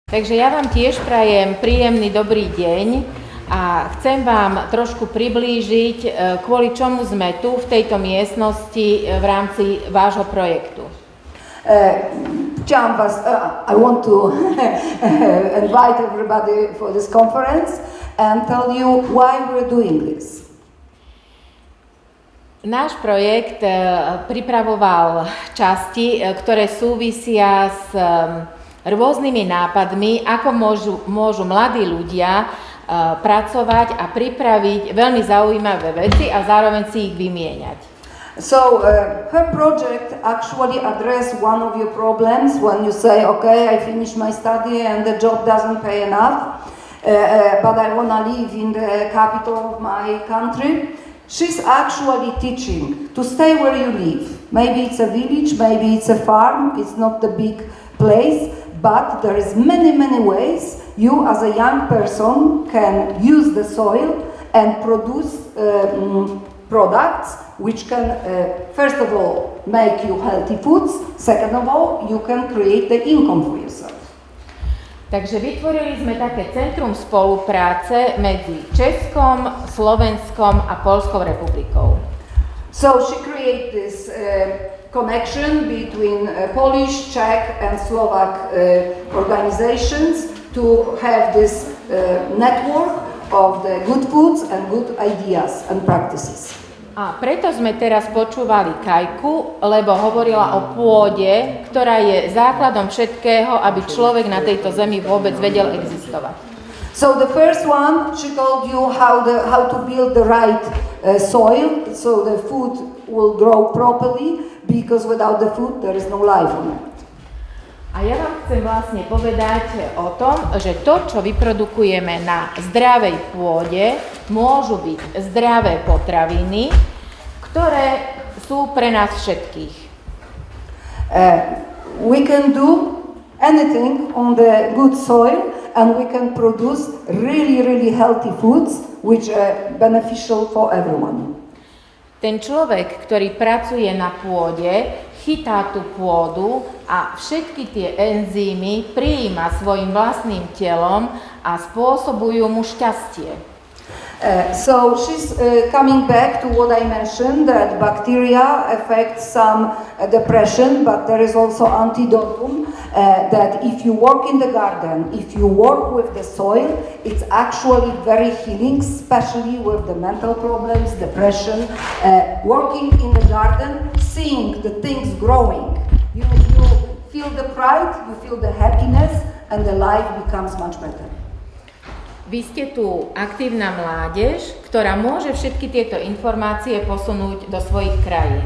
Takže ja vám tiež prajem príjemný dobrý deň a chcem vám trošku priblížiť, kvôli čomu sme tu v tejto miestnosti v rámci vášho projektu. I want to invite everybody for this conference and tell you why we're doing this. Náš projekt pripravoval časti, ktoré súvisia s rôznymi nápadmi, ako môžu mladí ľudia pracovať a pripraviť veľmi zaujímavé veci a zároveň si ich vymieňať. So her project actually addressed one of your problems when you say, okay, I finished my study and the job doesn't pay enough, but I want to live in the capital of my country. She's actually teaching to stay where you live. Maybe it's a village, maybe it's a farm, it's not the big place, but there is many ways you as a young person can use the soil and produce products which can, first of all, make you healthy foods, second of all, you can create the income for yourself. Takže vytvorili sme také centrum spolupráce medzi Českom, Slovenskom a Poľskou republikou. So she created this connection between Polish, Czech and Slovak organizations to have this network of the good foods and good ideas and practices. A preto sme teraz počúvali Kajku, lebo hovorila o pôde, ktorá je základom všetkého, aby človek na tejto zemi vôbec vedel existovať. So the first one, she told you how to build the right soil, so the food will grow properly, because without the food there is no life on it. A ja vám chcem vlastne povedať o tom, že to, čo vyprodukujeme na zdravej pôde, môžu byť zdravé potraviny, ktoré sú pre nás všetkých. We can do anything on the good soil and we can produce really healthy foods which are beneficial for everyone. Ten človek, ktorý pracuje na pôde, chytá tú pôdu a všetky tie enzymy prijíma svojim vlastným telom a spôsobujú mu šťastie. So she's coming back to what I mentioned, that bacteria affect some depression, but there is also antidotum, that if you work in the garden, if you work with the soil, it's actually very healing, especially with the mental problems, depression. Working in the garden, seeing the things growing, you feel the pride, you feel the happiness, and the life becomes much better. Vy ste tu aktívna mládež, ktorá môže všetky tieto informácie posunúť do svojich krajín.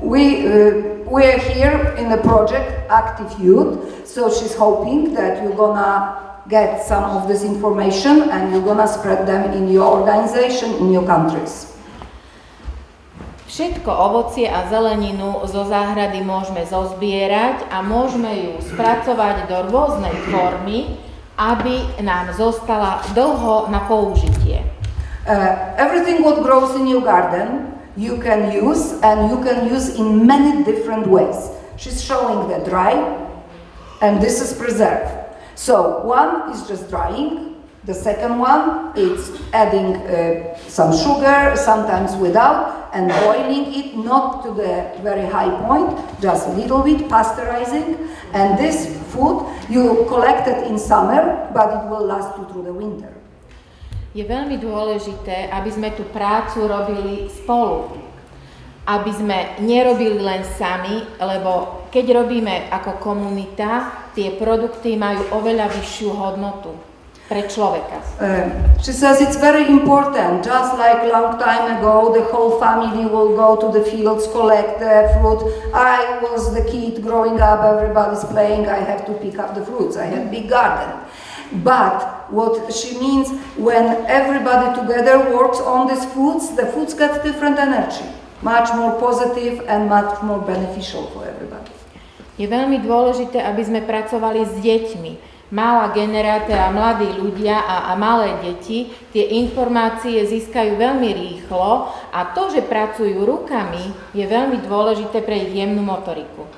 We are here in the project Active Youth, so she's hoping that you're gonna get some of this information and you're gonna spread them in your organization, in your countries. Všetko ovocie a zeleninu zo záhrady môžeme zozbierať a môžeme ju spracovať do rôznej formy, aby nám zostala dlho na použitie. Everything what grows in your garden you can use, and you can use in many different ways. She's showing the dry, and this is preserve. So one is just drying, the second one is adding some sugar, sometimes without, and boiling it not to the very high point, just a little bit, pasteurizing, and this food you collect it in summer, but it will last you through the winter. Je veľmi dôležité, aby sme tú prácu robili spolu. Aby sme nerobili len sami, lebo keď robíme ako komunita, tie produkty majú oveľa vyššiu hodnotu pre človeka. She says it's very important, just like long time ago the whole family will go to the fields, collect the fruit. I was the kid growing up, everybody's playing, I have to pick up the fruits, I had big garden. But what she means, when everybody together works on these foods, the foods get different energy, much more positive and much more beneficial for everybody. Je veľmi dôležité, aby sme pracovali s deťmi. Malá generácia, mladí ľudia a malé deti tie informácie získajú veľmi rýchlo a to, že pracujú rukami, je veľmi dôležité pre ich jemnú motoriku.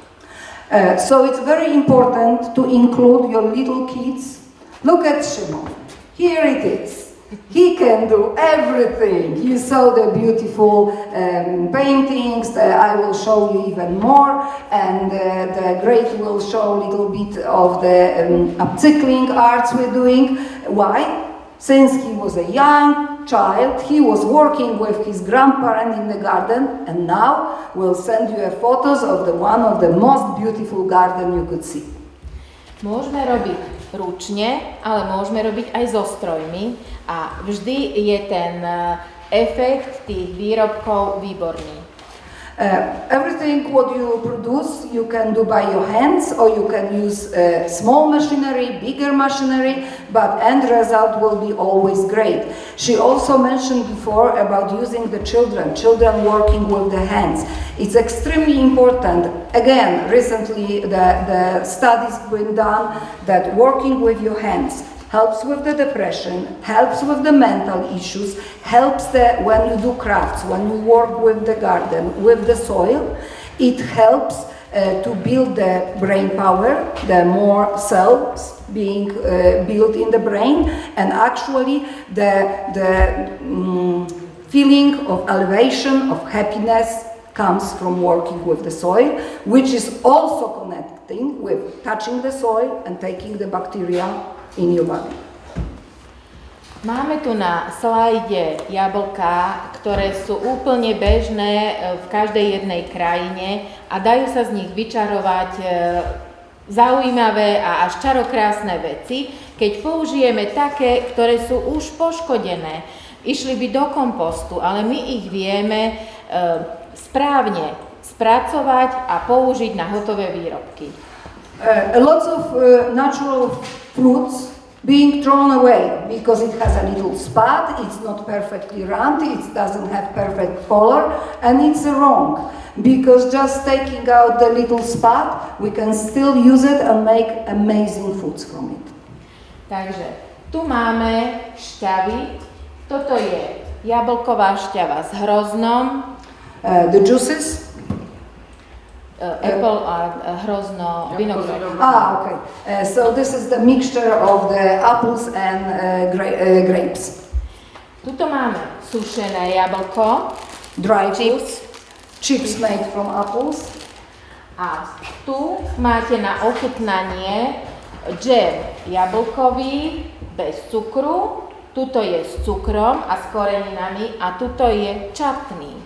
So it's very important to include your little kids. Look at Shimon. Here it is. He can do everything. You saw the beautiful paintings. I will show you even more, and the great will show a little bit of the upcycling arts we're doing. Why? Since he was a young child, he was working with his grandparent in the garden, and now we'll send you photos of one of the most beautiful garden you could see. Môžeme robiť ručne, ale môžeme robiť aj so strojmi a vždy je ten efekt tých výrobkov výborný. Everything what you produce you can do by your hands, or you can use small machinery, bigger machinery, but end result will be always great. She also mentioned before about using the children working with the hands. It's extremely important. Again, recently the studies been done that working with your hands helps with the depression, helps with the mental issues, helps when you do crafts, when you work with the garden, with the soil. It helps to build the brain power, the more cells being built in the brain, and actually the feeling of elevation, of happiness comes from working with the soil, which is also connecting with touching the soil and taking the bacteria in your body. Máme tu na slajde jablká, ktoré sú úplne bežné v každej jednej krajine a dajú sa z nich vyčarovať zaujímavé a až čarokrásne veci, keď použijeme také, ktoré sú už poškodené. Išli by do kompostu, ale my ich vieme správne spracovať a použiť na hotové výrobky. A lot of natural fruits being thrown away because it has a little spot, it's not perfectly round, it doesn't have perfect color, and it's wrong. Because just taking out the little spot, we can still use it and make amazing foods from it. Takže tu máme šťavy. Toto je jablková šťava s hroznom. The juices. Apple a hrozno vinograd. Okay. So this is the mixture of the apples and grapes. Tuto máme sušené jablko. Dry chips. Chips made from apples. A tu máte na ochutnanie džem jablkový bez cukru. Tuto je s cukrom a s koreninami a tuto je čatný.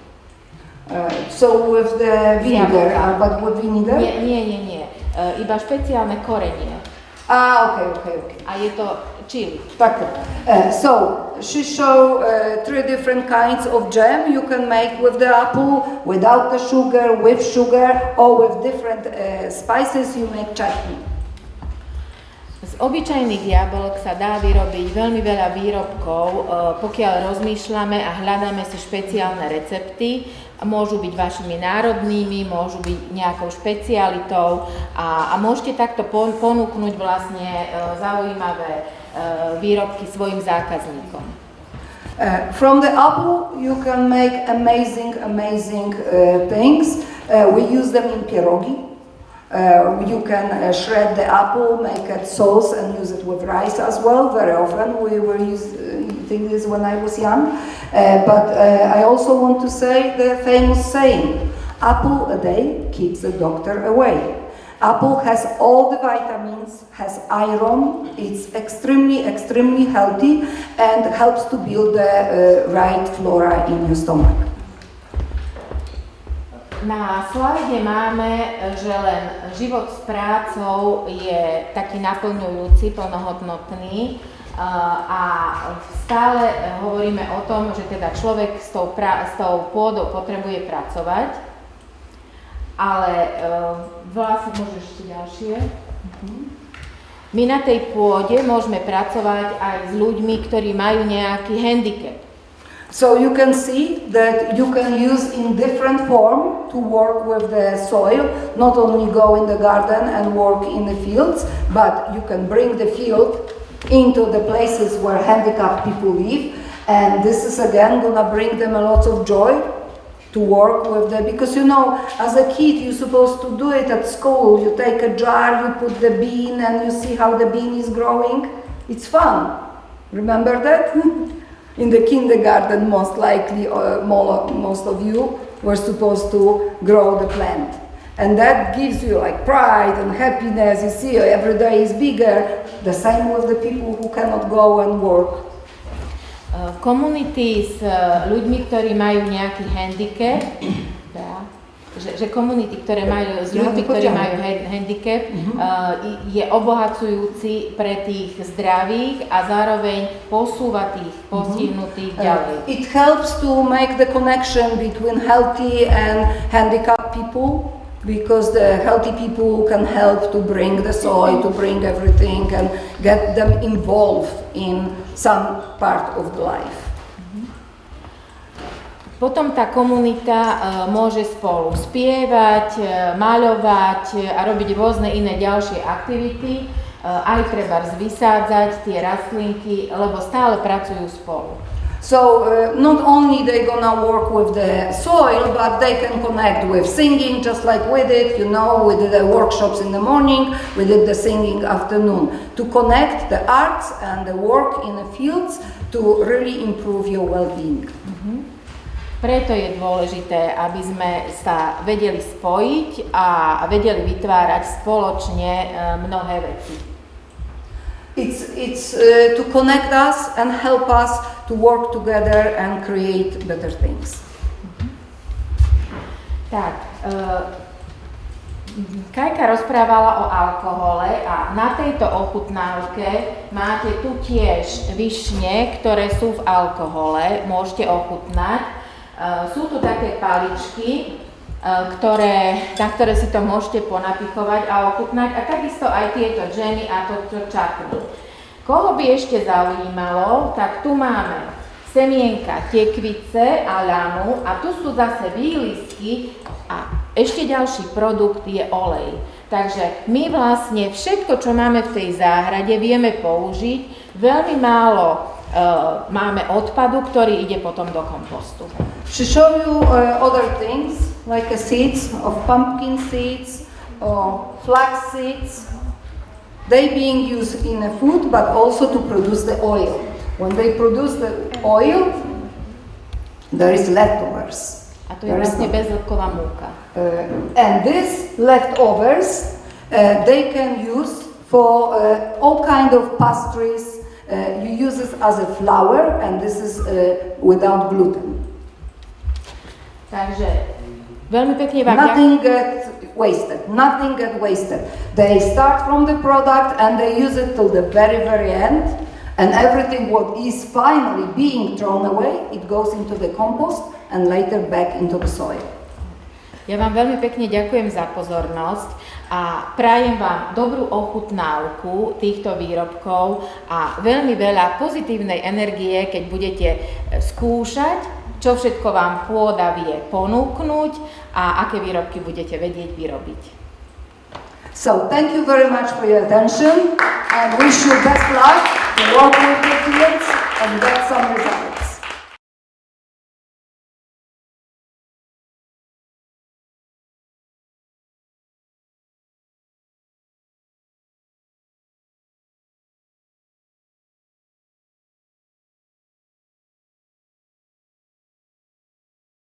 So with the vinegar, but with vinegar? Nie. Iba špeciálne korenie. Okay. A je to chili. So she showed 3 different kinds of jam you can make with the apple, without the sugar, with sugar, or with different spices you make chutney. Z obyčajných jablok sa dá vyrobiť veľmi veľa výrobkov, pokiaľ rozmýšľame a hľadáme si špeciálne recepty. Môžu byť vašimi národnými, môžu byť nejakou špecialitou a môžete takto ponúknuť vlastne zaujímavé výrobky svojim zákazníkom. From the apple you can make amazing things. We use them in pierogi. You can shred the apple, make it sauce and use it with rice as well. Very often we were eating this when I was young. But I also want to say the famous saying, apple a day keeps the doctor away. Apple has all the vitamins, has iron, it's extremely healthy and helps to build the right flora in your stomach. Na slajde máme, že len život s prácou je taký naplňujúci, plnohodnotný a stále hovoríme o tom, že teda človek s tou pôdou potrebuje pracovať, ale vlastne môžeš ešte ďalšie. My na tej pôde môžeme pracovať aj s ľuďmi, ktorí majú nejaký handicap. So you can see that you can use in different form to work with the soil, not only go in the garden and work in the fields, but you can bring the field into the places where handicapped people live, and this is again gonna bring them a lot of joy. to work with the, because you know, as a kid you're supposed to do it at school. You take a jar, you put the bean, and you see how the bean is growing. It's fun. Remember that? In the kindergarten, most likely, most of you were supposed to grow the plant. And that gives you like pride and happiness. You see, every day is bigger. The same with the people who cannot go and work. Komunity s ľuďmi, ktorí majú nejaký handicap, že komunity, ktoré majú s ľuďmi, ktorí majú handicap, je obohacujúci pre tých zdravých a zároveň posúva tých postihnutých ďalej. It helps to make the connection between healthy and handicapped people, because the healthy people can help to bring the soil, to bring everything and get them involved in some part of the life. Potom tá komunita môže spolu spievať, maľovať a robiť rôzne iné ďalšie aktivity, aj treba vysádzať tie rastlinky, lebo stále pracujú spolu. So not only they gonna work with the soil, but they can connect with singing, just like we did. You know, we did the workshops in the morning, we did the singing afternoon, to connect the arts and the work in the fields to really improve your well-being. Preto je dôležité, aby sme sa vedeli spojiť a vedeli vytvárať spoločne mnohé veci. It's to connect us and help us to work together and create better things. Tak, Kajka rozprávala o alkohole a na tejto ochutnávke máte tu tiež višne, ktoré sú v alkohole, môžete ochutnať. Sú tu také paličky, na ktoré si to môžete ponapichovať a ochutnať, a takisto aj tieto džemy a toto čatny. Koho by ešte zaujímalo, tak tu máme semienka tekvice a ľanu a tu sú zase výlisky a ešte ďalší produkt je olej. Takže my vlastne všetko, čo máme v tej záhrade, vieme použiť. Veľmi málo máme odpadu, ktorý ide potom do kompostu. To show you other things, like seeds of pumpkin seeds or flax seeds. They being used in a food, but also to produce the oil. When they produce the oil, there is leftovers. A to je vlastne bezlepková múka. And these leftovers, they can use for all kind of pastries. You use it as a flour, and this is without gluten. Takže veľmi pekne vám Nothing get wasted. They start from the product and they use it till the very, very end. And everything what is finally being thrown away, it goes into the compost and later back into the soil. Ja vám veľmi pekne ďakujem za pozornosť a prajem vám dobrú ochutnávku týchto výrobkov a veľmi veľa pozitívnej energie, keď budete skúšať, čo všetko vám pôda vie ponúknuť a aké výrobky budete vedieť vyrobiť. So thank you very much for your attention and wish you best luck to work with the fields and get some results.